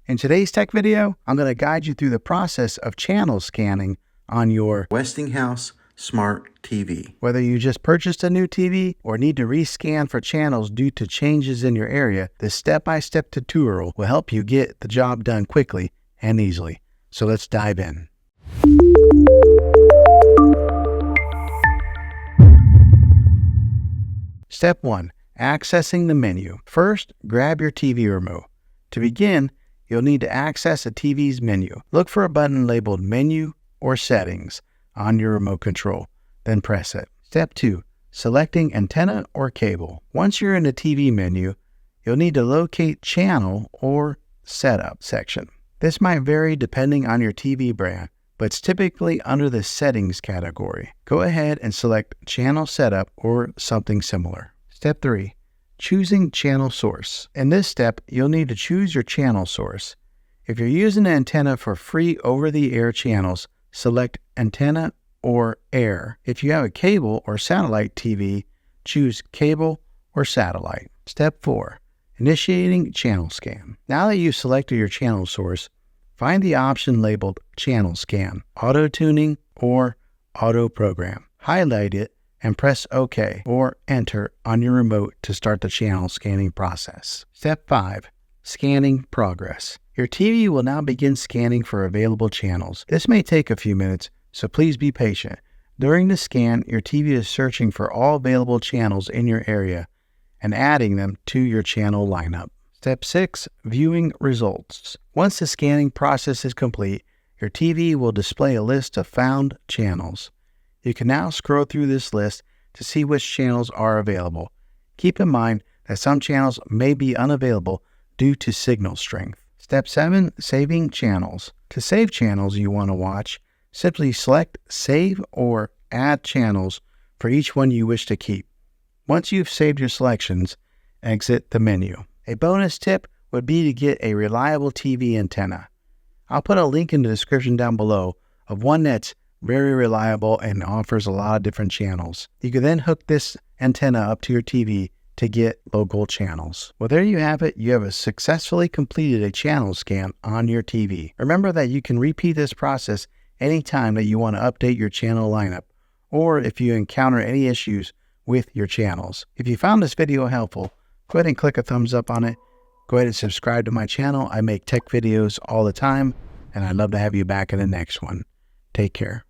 In today's tech video, I'm going to guide you through the process of channel scanning on your Westinghouse Smart TV. Whether you just purchased a new TV or need to rescan for channels due to changes in your area, this step-by-step tutorial will help you get the job done quickly and easily. So let's dive in. Step 1. Accessing the menu. First, grab your TV remote. To begin, you'll need to access a TV's menu. Look for a button labeled Menu or Settings on your remote control, then press it. Step 2. Selecting antenna or cable. Once you're in the TV menu, you'll need to locate Channel or Setup section. This might vary depending on your TV brand, but it's typically under the Settings category. Go ahead and select Channel Setup or something similar. Step 3. Choosing channel source. In this step, you'll need to choose your channel source. If you're using an antenna for free over-the-air channels, select Antenna or Air. If you have a cable or satellite TV, choose Cable or Satellite. Step 4. Initiating channel scan. Now that you've selected your channel source, find the option labeled Channel Scan, Auto Tuning, or Auto Program. Highlight it and press OK or Enter on your remote to start the channel scanning process. Step 5. Scanning progress. Your TV will now begin scanning for available channels. This may take a few minutes, so please be patient. During the scan, your TV is searching for all available channels in your area and adding them to your channel lineup. Step 6. Viewing results. Once the scanning process is complete, your TV will display a list of found channels. You can now scroll through this list to see which channels are available. Keep in mind that some channels may be unavailable due to signal strength. Step 7. Saving channels. To save channels you want to watch, simply select Save or Add Channels for each one you wish to keep. Once you've saved your selections, exit the menu. A bonus tip would be to get a reliable TV antenna. I'll put a link in the description down below of one that's very reliable and offers a lot of different channels. You can then hook this antenna up to your TV to get local channels. Well, there you have it. You have successfully completed a channel scan on your TV. Remember that you can repeat this process anytime that you want to update your channel lineup, or if you encounter any issues with your channels. If you found this video helpful, go ahead and click a thumbs up on it. Go ahead and subscribe to my channel. I make tech videos all the time, and I'd love to have you back in the next one. Take care.